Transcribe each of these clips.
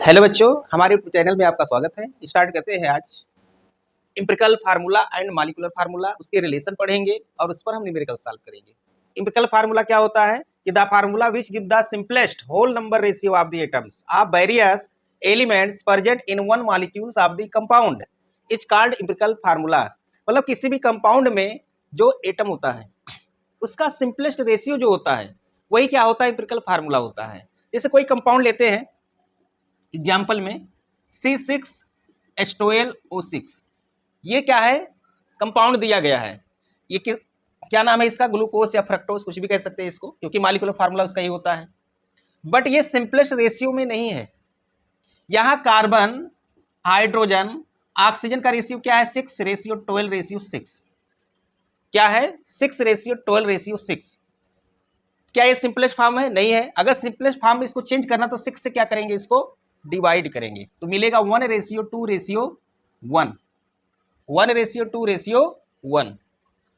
Hello बच्चों, हमारे channel में आपका स्वागत है। स्टार्ट करते हैं आज empirical formula and molecular formula, उसके रिलेशन पढ़ेंगे और उस पर हम न्यूमेरिकल सॉल्व करेंगे। एम्पिरिकल फार्मूला क्या होता है कि the formula which give the simplest whole number ratio of the atoms of various elements present in one molecules of the compound is called empirical formula. मतलब किसी भी कंपाउंड में जो एटम होता है उसका सिंपलेस्ट रेशियो जो होता है वही क्या होता है, एम्पिरिकल फार्मूला होता है। जैसे कोई कंपाउंड लेते हैं, एग्जाम्पल में C6H12O6, ये क्या है, कंपाउंड दिया गया है। ये क्या नाम है इसका, ग्लूकोज या फ्रक्टोज, कुछ भी कह सकते हैं इसको, क्योंकि मॉलिक्यूलर फार्मूला उसका ही होता है। बट ये सिंपलेस्ट रेशियो में नहीं है। यहाँ कार्बन, हाइड्रोजन, ऑक्सीजन का रेशियो क्या है, 6:12:6। क्या है, 6:12:6। क्या ये सिंपलेस्ट फॉर्म है? नहीं है। अगर सिंपलेस्ट फॉर्म में इसको चेंज करना तो 6 से क्या करेंगे, इसको डिवाइड करेंगे तो मिलेगा 1:2:1, 1:2:1।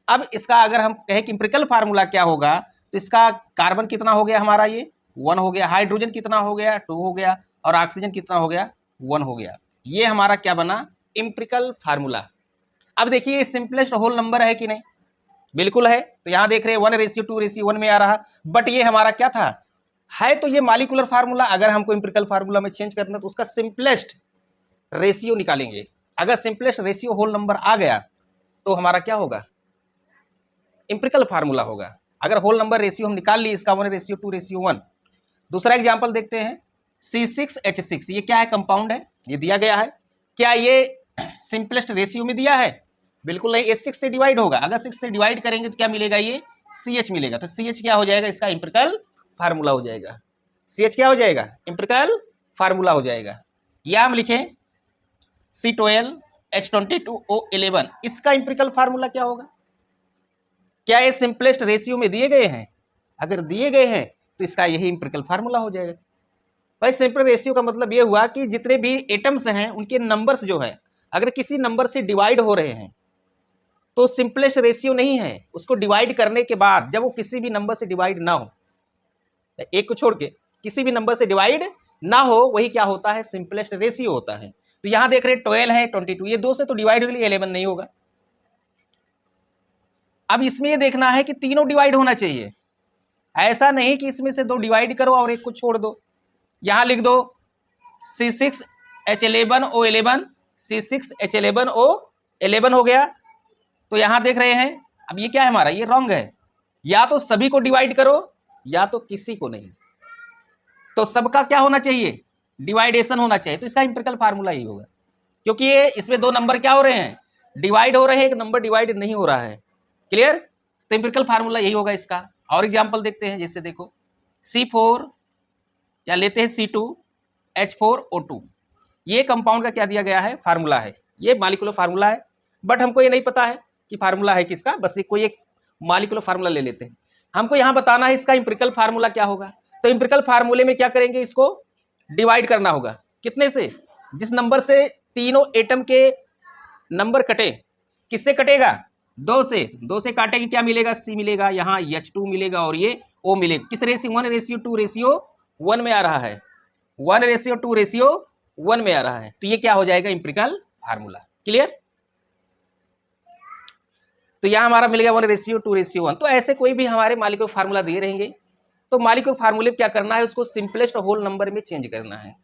अब इसका अगर हम कहें कि एम्पिरिकल फार्मूला क्या होगा, तो इसका कार्बन कितना हो गया हमारा, ये 1 हो गया, हाइड्रोजन कितना हो गया, 2 हो गया, और ऑक्सीजन कितना हो गया, 1 हो गया। ये हमारा क्या बना, एम्पिरिकल फार्मूला। अब देखिए ये सिंपलेस्ट होल नंबर है कि नहीं, बिल्कुल है। तो यहां देख रहे हैं 1:2:1 में आ रहा, बट ये हमारा क्या था, है तो ये मॉलिक्यूलर फार्मूला। अगर हमको एम्पिरिकल फार्मूला में चेंज करना तो उसका सिंपलेस्ट रेशियो निकालेंगे। अगर सिंपलेस्ट रेशियो होल नंबर आ गया तो हमारा क्या होगा, एम्पिरिकल फार्मूला होगा। अगर होल नंबर रेशियो हम निकाल ली इसका 1:2:1। दूसरा एग्जांपल देखते हैं, C6H6, ये क्या है, कंपाउंड है, ये दिया गया है। क्या ये सिंपलेस्ट रेशियो में दिया है? बिल्कुल नहीं, ये 6 से डिवाइड होगा। अगर 6 से डिवाइड करेंगे तो क्या मिलेगा, ये CH मिलेगा। तो CH क्या हो जाएगा, इसका एम्पिरिकल फार्मूला हो जाएगा। CH क्या हो जाएगा, एम्पिरिकल फार्मूला हो जाएगा। या हम लिखें C12H22O11, इसका एम्पिरिकल फार्मूला क्या होगा। क्या ये सिंपलेस्ट रेशियो में दिए गए हैं? अगर दिए गए हैं तो इसका यही एम्पिरिकल फार्मूला हो जाएगा। भाई सिंपल रेशियो का मतलब ये हुआ कि जितने भी एटम्स हैं उनके नंबर्स जो है, अगर किसी नंबर से डिवाइड हो रहे हैं तो सिंपलेस्ट रेशियो नहीं है। उसको डिवाइड करने के बाद जब वो किसी भी नंबर से डिवाइड ना हो, एक को छोड़ के किसी भी नंबर से डिवाइड ना हो, वही क्या होता है, सिंपलेस्ट रेशियो होता है। तो यहां देख रहे हैं 12 है, 22, ये 2 से तो डिवाइड हो गई, 11 नहीं होगा। अब इसमें ये देखना है कि तीनों डिवाइड होना चाहिए। ऐसा नहीं कि इसमें से 2 डिवाइड करो और एक को छोड़ दो। यहां लिख दो C6H11O11, C6H11O11 हो गया। तो यहां देख रहे हैं, अब ये क्या है हमारा, ये रॉन्ग है। या तो सभी को डिवाइड करो या तो किसी को नहीं। तो सबका क्या होना चाहिए, डिवाइडेशन होना चाहिए। तो इसका एम्पिरिकल फार्मूला ही होगा, क्योंकि ये इसमें 2 नंबर क्या हो रहे हैं, डिवाइड हो रहे हैं, एक नंबर डिवाइड नहीं हो रहा है। क्लियर। तो एम्पिरिकल फार्मूला यही होगा इसका। और एग्जांपल देखते हैं, जैसे देखो C4 या लेते हैं C2H4O2, ये कंपाउंड का क्या दिया गया है, फार्मूला है। ये मॉलिक्यूलर फार्मूला है, बट हमको ये नहीं पता है कि फार्मूला है किसका, बस ये कोई एक मॉलिक्यूलर फार्मूला ले लेते हैं। हमको यहां बताना है इसका एम्पिरिकल फार्मूला क्या होगा। तो एम्पिरिकल फार्मूले में क्या करेंगे, इसको डिवाइड करना होगा। कितने से, जिस नंबर से तीनों एटम के नंबर कटे, किससे कटेगा, 2 से। 2 से काटेंगे क्या मिलेगा, C मिलेगा, यहाँ H2 मिलेगा और ये O मिलेगा। किस रेशियो, 1:2:1 में आ रहा है, 1:2:1 में आ रहा है। तो ये क्या हो जाएगा, एम्पिरिकल फार्मूला। क्लियर। तो यहां हमारा मिल गया 1:2:1। तो ऐसे कोई भी हमारे मॉलिक्यूलर फार्मूला दिए रहेंगे तो मॉलिक्यूलर फार्मूले क्या करना है, उसको सिंपलेस्ट होल नंबर में चेंज करना है।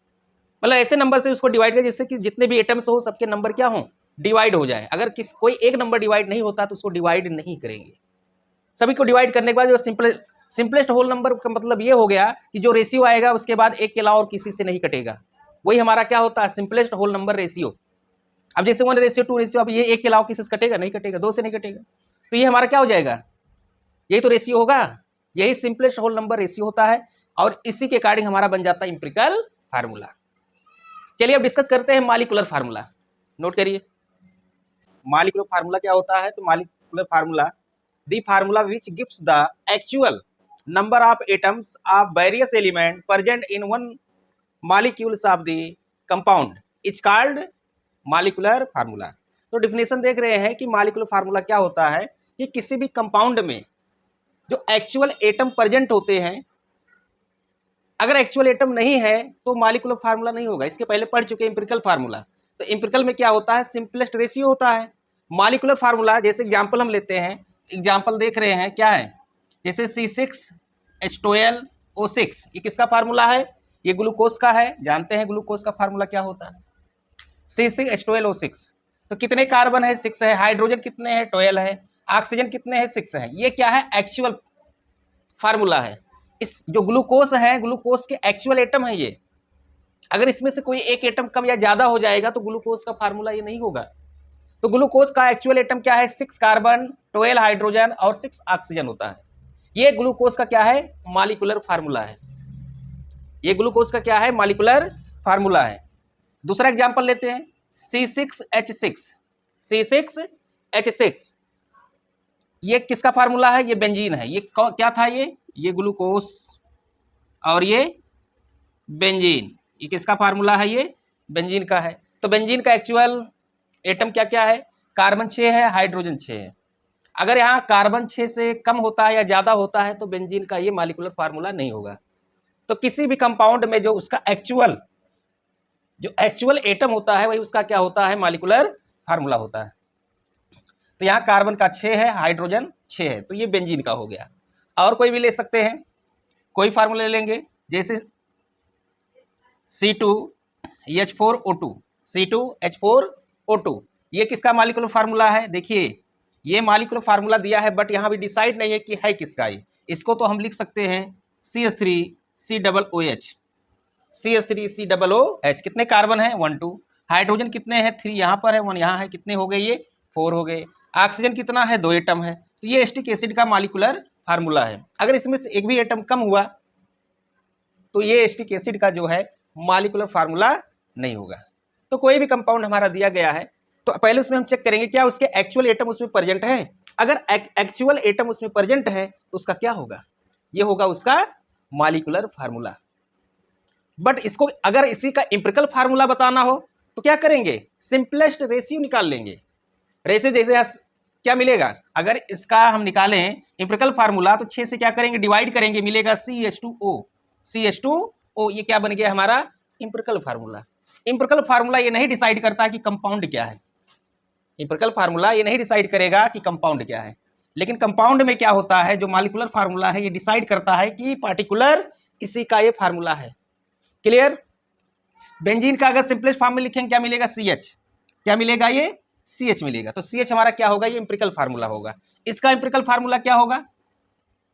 मतलब ऐसे नंबर से उसको डिवाइड कर जिससे कि जितने भी एटम्स हो सबके नंबर क्या हो, डिवाइड हो जाए। अगर कोई एक नंबर डिवाइड नहीं होता तो उसको डिवाइड नहीं करेंगे। सभी को डिवाइड करने के बाद जो सिंपलेस्ट होल नंबर का मतलब ये हो गया कि जो रेशियो आएगा उसके बाद एक के अलावा और किसी से नहीं कटेगा, वही हमारा क्या होता है, सिंपलेस्ट होल नंबर रेशियो। अब जैसे 1:2, अब ये एक के अलावा किसी से कटेगा, नहीं कटेगा, 2 से नहीं कटेगा। तो ये हमारा क्या हो जाएगा, यही तो रेशियो होगा, यही सिंपलेस्ट होल नंबर रेशियो होता है। और इसी के अकॉर्डिंग हमारा बन जाता है एम्पिरिकल फार्मूला। चलिए अब डिस्कस करते हैं मॉलिक्यूलर फार्मूला। नोट करिए, मॉलिक्यूलर फार्मूला क्या होता है। तो molecular formula, the formula which gives the actual number of atoms of various element present in one molecules of the compound is called molecular formula. तो definition देख रहे हैं कि मॉलिक्यूलर फार्मूला क्या होता है कि किसी भी कंपाउंड में जो एक्चुअल एटम प्रेजेंट होते हैं अगर एक्चुअल एटम नहीं है तो मॉलिक्यूलर फार्मूला नहीं होगा। इसके पहले पढ़ चुके एम्पिरिकल फार्मूला। तो एम्पिरिकल में क्या होता है, सिंपलेस्ट रेशियो होता है। मॉलिक्यूलर फार्मूला जैसे एग्जांपल हम लेते हैं, एग्जांपल देख रहे हैं क्या है, जैसे C6H12O6, ये किसका फार्मूला है, ये ग्लूकोज का है। जानते हैं ग्लूकोज का फार्मूला क्या होता है, C6H12O6। तो कितने कार्बन है, 6 है। हाइड्रोजन कितने हैं, 12 है। ऑक्सीजन कितने हैं, 6 है। ये क्या है, एक्चुअल फार्मूला है। इस जो ग्लूकोज है, ग्लूकोज के एक्चुअल एटम है ये। अगर इसमें से कोई एक एटम कम या ज्यादा हो जाएगा तो ग्लूकोज का फार्मूला ये नहीं होगा। तो ग्लूकोज का एक्चुअल एटम क्या है, 6 कार्बन, 12 हाइड्रोजन और 6 ऑक्सीजन होता है। ये ग्लूकोज का क्या है, मॉलिक्यूलर फार्मूला है। ये ग्लूकोज का क्या है, मॉलिक्यूलर फार्मूला है। दूसरा एग्जांपल लेते हैं, C6H6। C6H6 ये किसका फार्मूला है, ये बेंजीन है। ये क्या था, ये ग्लूकोज और ये बेंजीन, ये किसका फार्मूला है, ये बेंजीन का है। तो बेंजीन का एक्चुअल एटम क्या क्या है, कार्बन 6 है, हाइड्रोजन 6 है। अगर यहाँ कार्बन 6 से कम होता है या ज्यादा होता है तो बेंजीन का ये मॉलिक्यूलर फार्मूला नहीं होगा। तो किसी भी कंपाउंड में जो उसका एक्चुअल एटम होता है वही उसका क्या होता है, मॉलिक्यूलर फार्मूला होता है। तो यहाँ कार्बन का 6 है, हाइड्रोजन 6 है, तो ये बेंजीन का हो गया। और कोई भी ले सकते हैं, कोई फार्मूला ले लेंगे, जैसे C2H4O2, C2H4O2 ये किसका मॉलिक्यूलर फार्मूला है। देखिए ये मॉलिक्यूलर फार्मूला दिया है बट यहाँ भी डिसाइड नहीं है कि है किसका ये। इसको तो हम लिख सकते हैं CH3COOH, CH3COOH। कितने कार्बन है, 1 2। हाइड्रोजन कितने हैं, 3 यहाँ पर है, 1 यहाँ है, कितने हो गए ये, 4 हो गए। ऑक्सीजन कितना है, 2 एटम है। तो ये एसिटिक एसिड का मॉलिक्यूलर फार्मूला है। अगर इसमें से एक भी एटम कम हुआ तो ये एसिटिक एसिड का जो है मॉलिक्यूलर फार्मूला नहीं होगा। तो कोई भी कंपाउंड हमारा दिया गया है तो पहले उसमें हम चेक करेंगे क्या उसके एक्चुअल एटम उसमें प्रेजेंट है। अगर एक्चुअल एटम उसमें प्रेजेंट है तो उसका क्या होगा, ये होगा उसका मॉलिक्यूलर फार्मूला। बट इसको अगर इसी का एम्पिरिकल फार्मूला बताना हो तो क्या करेंगे, सिंपलेस्ट रेशियो निकाल लेंगे। रेशियो जैसे क्या मिलेगा, अगर इसका हम निकालें एम्पिरिकल फार्मूला तो 6 से क्या करेंगे, डिवाइड करेंगे, मिलेगा CH2O। ये क्या बन गया हमारा एम्पिरिकल फार्मूला। एम्पिरिकल फार्मूला ये नहीं डिसाइड करता कि कंपाउंड क्या है। एम्पिरिकल फार्मूला ये नहीं डिसाइड करेगा कि कंपाउंड क्या है, लेकिन कंपाउंड में क्या होता है, जो मॉलिक्यूलर फार्मूला है ये डिसाइड करता है कि पार्टिकुलर इसी का ये फार्मूला है। क्लियर। बेंजीन का अगर सिंपलेस्ट फॉर्म में लिखेंगे क्या मिलेगा, CH। क्या मिलेगा, ये CH मिलेगा। तो CH हमारा क्या होगा, ये एम्पिरिकल फार्मूला होगा। इसका एम्पिरिकल फार्मूला क्या होगा,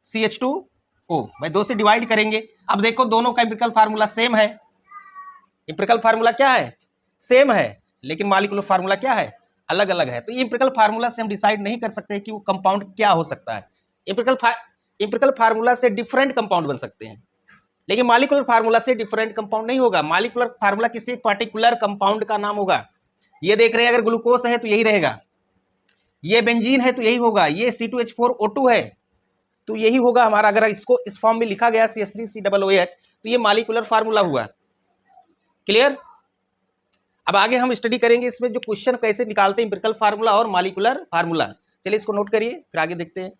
CH2O। भाई 2 से डिवाइड करेंगे। अब देखो दोनों का एम्पिरिकल फार्मूला सेम है। एम्पिरिकल फार्मूला क्या है, सेम है, लेकिन मॉलिक्यूलर फार्मूला क्या है, अलग अलग है। तो ये एम्पिरिकल फार्मूला से हम डिसाइड नहीं कर सकते कि वो कंपाउंड क्या हो सकता है। एम्पिरिकल फार्मूला से डिफरेंट कंपाउंड बन सकते हैं, लेकिन मॉलिक्यूलर फार्मूला से डिफरेंट कंपाउंड नहीं होगा। मॉलिक्यूलर फार्मूला किसी एक पर्टिकुलर कंपाउंड का नाम होगा। ये देख रहे हैं, अगर ग्लूकोज है तो यही रहेगा, ये बेंजीन है तो यही होगा, ये C2H4O2 है तो यही होगा हमारा। अगर इसको इस फॉर्म में लिखा गया CH3COOH तो ये मॉलिक्यूलर फार्मूला हुआ। क्लियर। अब आगे हम स्टडी करेंगे इसमें जो क्वेश्चन कैसे निकालते हैं एम्पिरिकल फार्मूला और मॉलिक्यूलर फार्मूला। चलिए इसको नोट करिए, फिर आगे देखते हैं।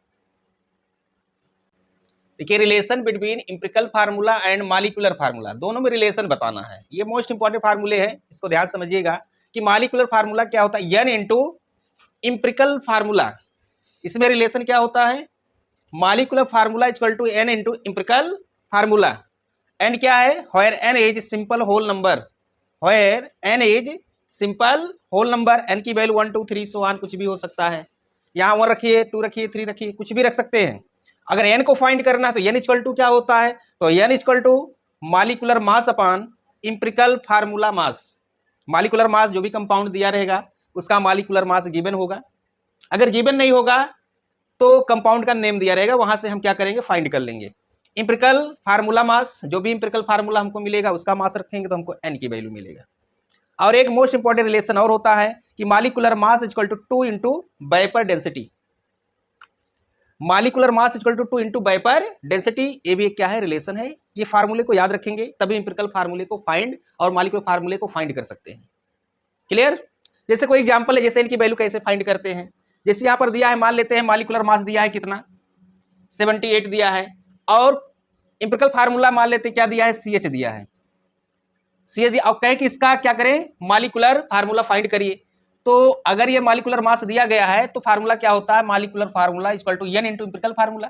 देखिए relation between empirical formula and molecular formula, दोनों में रिलेशन बताना है। ये मोस्ट इंपॉर्टेंट फार्मूले हैं, इसको ध्यान समझिएगा कि मॉलिक्यूलर फार्मूला क्या होता है, N इंटू एम्पिरिकल फार्मूला। इसमें रिलेशन क्या होता है, molecular formula equal to N into empirical formula. N क्या है, where N is simple whole number, where N is simple whole number. N की वैल्यू 1 2 3 सो ऑन कुछ भी हो सकता है। यहाँ 1 रखिए, 2 रखिए, 3 रखिए, कुछ भी रख सकते हैं। अगर N को फाइंड करना है तो N इक्वल टू क्या होता है, तो N equal to molecular mass upon empirical formula mass. Molecular mass जो भी कंपाउंड दिया रहेगा उसका मॉलिक्यूलर मास गिवन होगा। अगर गिवन नहीं होगा तो कंपाउंड का नेम दिया रहेगा, वहां से हम क्या करेंगे, फाइंड कर लेंगे। एम्पिरिकल फार्मूला मास, जो भी एम्पिरिकल फार्मूला हमको मिलेगा उसका मास रखेंगे तो हमको N की वैल्यू मिलेगा। और एक मोस्ट इंपॉर्टेंट रिलेशन और होता है कि molecular mass equal to 2 into vapour density. Molecular mass equal to 2 into vapour density, ये भी एक क्या है, रिलेशन है। ये फार्मूले को याद रखेंगे तभी एम्पिरिकल फार्मूले को फाइंड और मॉलिक्यूलर फार्मूले को फाइंड कर सकते हैं। क्लियर। जैसे कोई एग्जांपल है, जैसे इनकी वैल्यू कैसे फाइंड करते हैं। जैसे यहाँ पर दिया है, मान लेते हैं मॉलिक्यूलर मास दिया है कितना, 78 दिया है, और एम्पिरिकल फार्मूला मान लेते क्या दिया है, CH दिया है, CH दिया। अब कहे कि इसका क्या करें, मॉलिक्यूलर फार्मूला फाइंड करिए। तो अगर ये मॉलिक्यूलर मास दिया गया है तो फार्मूला क्या होता है, molecular formula equal to n into empirical formula.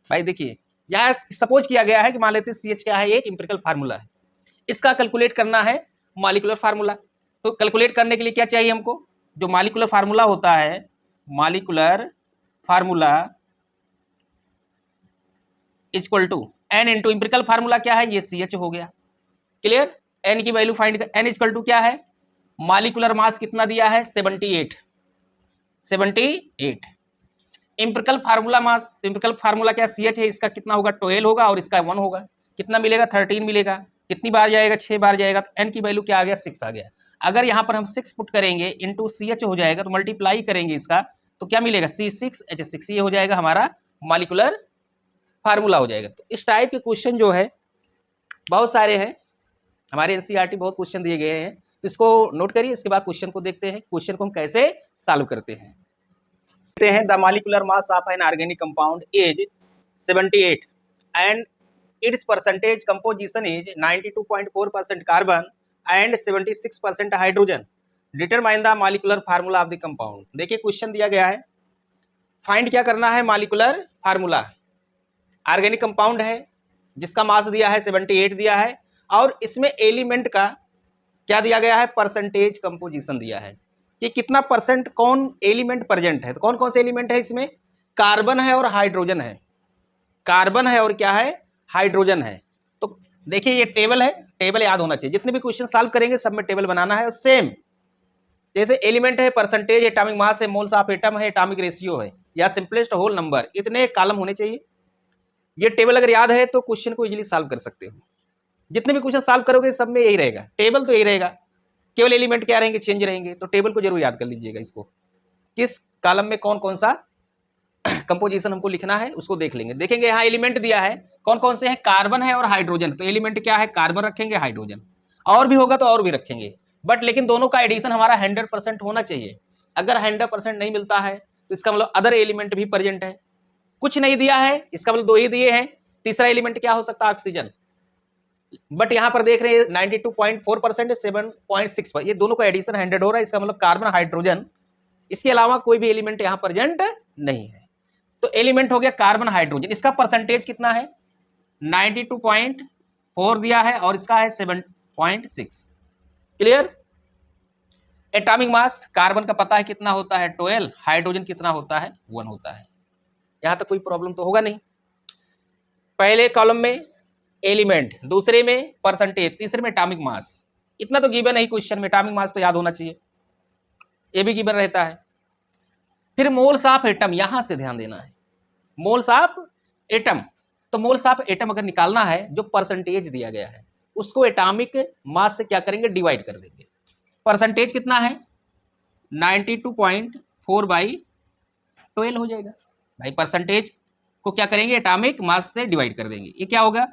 भाई देखिए यह सपोज किया गया है कि मान लेते CH क्या है, एक एम्पिरिकल फार्मूला है, इसका कैलकुलेट करना है मॉलिक्यूलर फार्मूला। तो कैलकुलेट करने के लिए क्या चाहिए हमको, जो मॉलिक्यूलर फार्मूला होता है, molecular formula equal to n into empirical formula क्या है, ये CH हो गया। क्लियर, n की वैल्यू फाइंड कर, n इक्वल टू क्या है, मॉलिक्यूलर मास कितना दिया है, 78 empirical formula mass, empirical formula क्या CH है, इसका कितना होगा 12 होगा और इसका 1 होगा, कितना मिलेगा 13 मिलेगा। कितनी बार जाएगा, 6 बार जाएगा, तो n की वैल्यू क्या आ गया 6 आ गया। अगर यहाँ पर हम 6 पुट करेंगे इंटू CH हो जाएगा, तो मल्टीप्लाई करेंगे इसका तो क्या मिलेगा C6H6, ये हो जाएगा हमारा मॉलिक्यूलर फार्मूला हो जाएगा। तो इस टाइप के क्वेश्चन जो है बहुत सारे हैं, हमारे NCERT बहुत क्वेश्चन दिए गए हैं, तो इसको नोट करिए। इसके बाद क्वेश्चन को देखते हैं, क्वेश्चन को हम कैसे सॉल्व करते हैं। The molecular mass of an organic compound is 78 and it's percentage composition is 92.4% carbon and 76% hydrogen. Determine the molecular formula of the compound. देखिए क्वेश्चन दिया गया है, फाइंड क्या करना है, मॉलिक्यूलर फार्मूला। ऑर्गेनिक कंपाउंड है जिसका मास दिया है 78 दिया है, और इसमें एलिमेंट का क्या दिया गया है, परसेंटेज कंपोजिशन दिया है कि कितना परसेंट कौन एलिमेंट प्रेजेंट है। तो कौन कौन से एलिमेंट है इसमें, कार्बन है और हाइड्रोजन है, कार्बन है और क्या है, हाइड्रोजन है। तो देखिए ये टेबल है, टेबल याद होना चाहिए, जितने भी क्वेश्चन सॉल्व करेंगे सब में टेबल बनाना है। और सेम जैसे एलिमेंट है, परसेंटेज, एटॉमिक मास है, मोल्स ऑफ एटम है, एटॉमिक रेशियो है, या सिंपलेस्ट होल नंबर, इतने कॉलम होने चाहिए। ये टेबल अगर याद है तो क्वेश्चन को इजीली सॉल्व कर सकते हो। जितने भी क्वेश्चन सॉल्व करोगे सब में यही रहेगा, टेबल तो यही रहेगा, केवल एलिमेंट क्या रहेंगे, चेंज रहेंगे। तो टेबल को जरूर याद कर लीजिएगा, इसको किस कॉलम में कौन कौन सा कंपोजिशन हमको लिखना है उसको देख लेंगे। देखेंगे यहाँ एलिमेंट दिया है, कौन कौन से हैं, कार्बन है और हाइड्रोजन। तो एलिमेंट क्या है, कार्बन रखेंगे, हाइड्रोजन, और भी होगा तो और भी रखेंगे, बट लेकिन दोनों का एडिशन हमारा 100% होना चाहिए। अगर 100% नहीं मिलता है तो इसका मतलब अदर एलिमेंट भी प्रेजेंट है। कुछ नहीं दिया है इसका मतलब 2 ही दिए हैं, तीसरा एलिमेंट क्या हो सकता है, ऑक्सीजन। बट यहां पर देख रहे हैं 92.4% 7.6, ये दोनों का एडिशन 100 हो रहा है, इसका मतलब कार्बन हाइड्रोजन, इसके अलावा कोई भी एलिमेंट यहां प्रेजेंट नहीं है। तो एलिमेंट हो गया कार्बन हाइड्रोजन, इसका परसेंटेज कितना है, 92.4 दिया है और इसका है 7.6। क्लियर। एटॉमिक मास कार्बन का पता है कितना होता है 12, हाइड्रोजन कितना होता है 1 होता है। यहां तक कोई प्रॉब्लम तो होगा नहीं। पहले कॉलम में एलिमेंट, दूसरे में परसेंटेज, तीसरे में एटॉमिक मास। इतना तो गिवन है क्वेश्चन में, एटॉमिक मास तो याद होना चाहिए, ये भी गिवन रहता है। फिर मोल्स ऑफ एटम, यहां से ध्यान देना है, मोल्स ऑफ एटम। तो मोल्स ऑफ एटम अगर निकालना है, जो परसेंटेज दिया गया है उसको एटॉमिक मास से क्या करेंगे, डिवाइड कर देंगे। परसेंटेज कितना है 92.4/12 हो जाएगा। भाई परसेंटेज को क्या करेंगे, एटॉमिक मास से डिवाइड कर देंगे, ये क्या होगा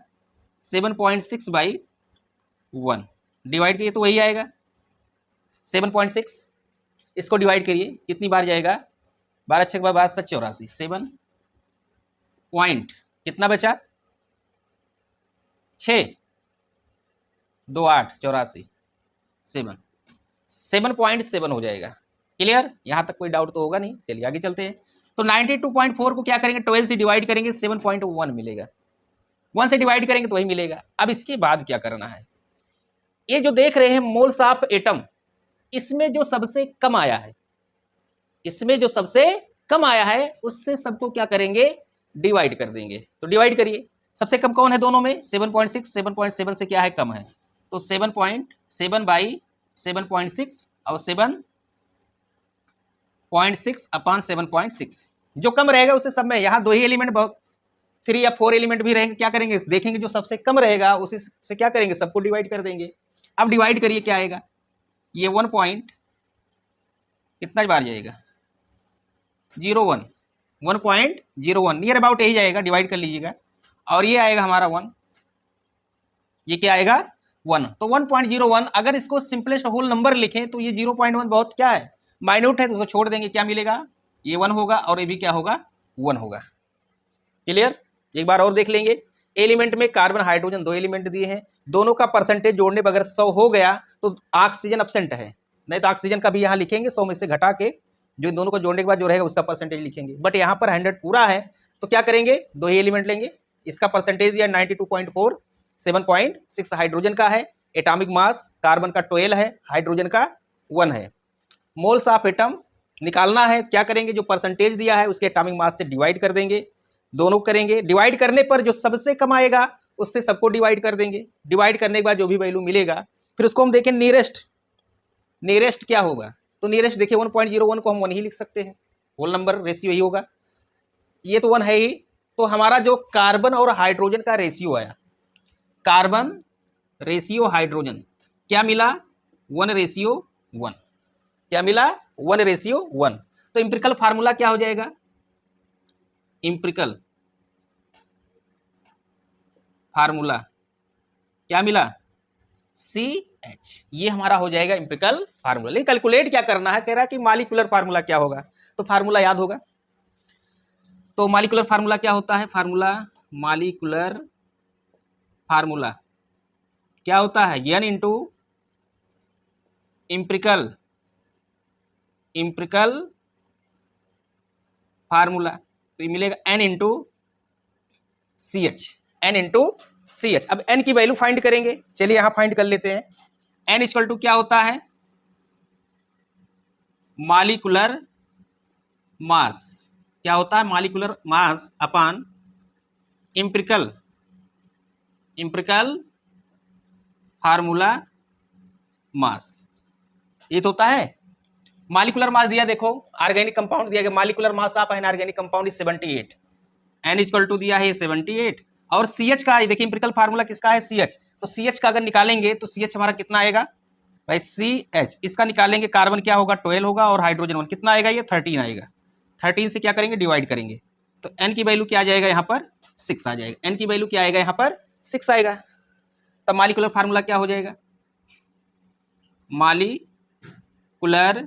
7.6/1 डिवाइड करिए तो वही आएगा 7.6। इसको डिवाइड करिए कितनी बार जाएगा, 12 6 12 7 84, 7 पॉइंट कितना बचा 6 2 8 84, 7.7 हो जाएगा। क्लियर, यहां तक कोई डाउट तो होगा नहीं। चलिए आगे चलते हैं। तो 92.4 को क्या करेंगे, 12 से डिवाइड करेंगे 7.1 मिलेगा, 1 से डिवाइड करेंगे तो वही मिलेगा। अब इसके बाद क्या करना है, ये जो देख रहे हैं मोल्स ऑफ एटम, इसमें जो सबसे कम आया है, इसमें जो सबसे कम आया है उससे सबको क्या करेंगे, डिवाइड कर देंगे। तो डिवाइड करिए, सबसे कम कौन है दोनों में, 7.6, 7.7 से क्या है कम है, तो 7.7/7.6 और 7.6/7.6, जो कम रहेगा उससे सब में, यहाँ 2 ही एलिमेंट, 3 या 4 एलिमेंट भी रहेंगे, क्या करेंगे देखेंगे, जो सबसे कम रहेगा उसी से क्या करेंगे, सबको डिवाइड कर देंगे। अब डिवाइड करिए क्या आएगा, ये 1 पॉइंट कितना बार जाएगा 01, 1.01 नियर अबाउट यही जाएगा, डिवाइड कर लीजिएगा। और ये आएगा हमारा 1, ये क्या आएगा 1, तो 1.01। अगर इसको सिंपलेस्ट होल नंबर लिखें तो ये 0.1 बहुत क्या है, माइन्यूट है, तो उसको छोड़ देंगे, क्या मिलेगा, ये 1 होगा और ये भी क्या होगा 1 होगा। क्लियर, एक बार और देख लेंगे। एलिमेंट में कार्बन हाइड्रोजन 2 एलिमेंट दिए हैं, दोनों का परसेंटेज जोड़ने पर अगर 100 हो गया तो ऑक्सीजन एब्सेंट है, नहीं तो ऑक्सीजन का भी यहाँ लिखेंगे 100 में से घटा के जो इन दोनों को जोड़ने के बाद जो रहेगा उसका परसेंटेज लिखेंगे। बट यहाँ पर 100 पूरा है तो क्या करेंगे, 2 ही एलिमेंट लेंगे। इसका परसेंटेज दिया 92.4, 7.6 हाइड्रोजन का है, एटॉमिक मास कार्बन का 12 है, हाइड्रोजन का 1 है। मोल्स ऑफ एटम निकालना है, क्या करेंगे, जो परसेंटेज दिया है उसके एटॉमिक मास से डिवाइड कर देंगे, दोनों करेंगे। डिवाइड करने पर जो सबसे कम आएगा उससे सबको डिवाइड कर देंगे, डिवाइड करने के बाद जो भी वैल्यू मिलेगा फिर उसको हम देखें नियरेस्ट क्या होगा, तो नियरेस्ट देखिए 1.01 को हम 1 ही लिख सकते हैं, होल नंबर रेशियो ही होगा, ये तो 1 है ही। तो हमारा जो कार्बन और हाइड्रोजन का रेशियो आया, कार्बन रेशियो हाइड्रोजन क्या मिला, 1:1। क्या मिला, 1:1। तो इंपिरिकल फार्मूला क्या हो जाएगा, इंपिरिकल फार्मूला क्या मिला, CH, ये हमारा हो जाएगा इंपिरिकल फार्मूला। लेकिन कैलकुलेट क्या करना है, कह रहा है कि मॉलिक्यूलर फार्मूला क्या होगा, तो फार्मूला याद होगा। तो मॉलिक्यूलर फार्मूला क्या होता है, मॉलिक्यूलर फार्मूला क्या होता है, N इंटू इंपिरिकल फार्मूला, तो ये मिलेगा N इंटू CH। अब N की वैल्यू फाइंड करेंगे, चलिए यहां फाइंड कर लेते हैं। N इक्वल टू क्या होता है, मॉलिक्यूलर मास, क्या होता है, molecular mass upon empirical formula mass, ये तो होता है। मॉलिक्यूलर मास दिया, देखो ऑर्गेनिक कंपाउंड दिया गया, molecular mass of an organic compound is 78, N equal to दिया है 78, और CH का देखिए इंपिरिकल फार्मूला किसका है, CH, तो CH का अगर निकालेंगे तो CH हमारा कितना आएगा भाई, CH, इसका निकालेंगे कार्बन क्या होगा 12 होगा, और हाइड्रोजन 1 कितना आएगा, ये 13 आएगा, 13 से क्या करेंगे डिवाइड करेंगे, तो N की वैल्यू क्या आ जाएगा यहाँ पर 6 आ जाएगा, N की वैल्यू क्या आएगा यहाँ पर 6 आएगा। तब मॉलिक्यूलर फार्मूला क्या हो जाएगा, मॉलिक्यूलर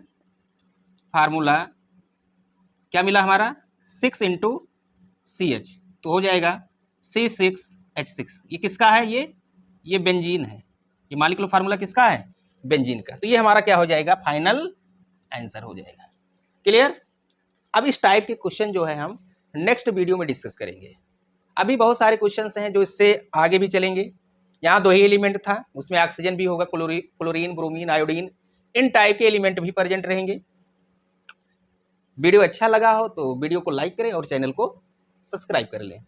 फार्मूला क्या मिला हमारा 6 इंटू CH, तो हो जाएगा C6H6। ये किसका है, ये बेंजीन है, ये मॉलिक्यूलर फार्मूला किसका है, बेंजीन का। तो ये हमारा क्या हो जाएगा, फाइनल आंसर हो जाएगा। क्लियर। अब इस टाइप के क्वेश्चन जो है हम नेक्स्ट वीडियो में डिस्कस करेंगे। अभी बहुत सारे क्वेश्चंस हैं जो इससे आगे भी चलेंगे। यहाँ 2 ही एलिमेंट था, उसमें ऑक्सीजन भी होगा, क्लोरीन, ब्रोमीन, आयोडीन, इन टाइप के एलिमेंट भी प्रेजेंट रहेंगे। वीडियो अच्छा लगा हो तो वीडियो को लाइक करें और चैनल को सब्सक्राइब कर लें।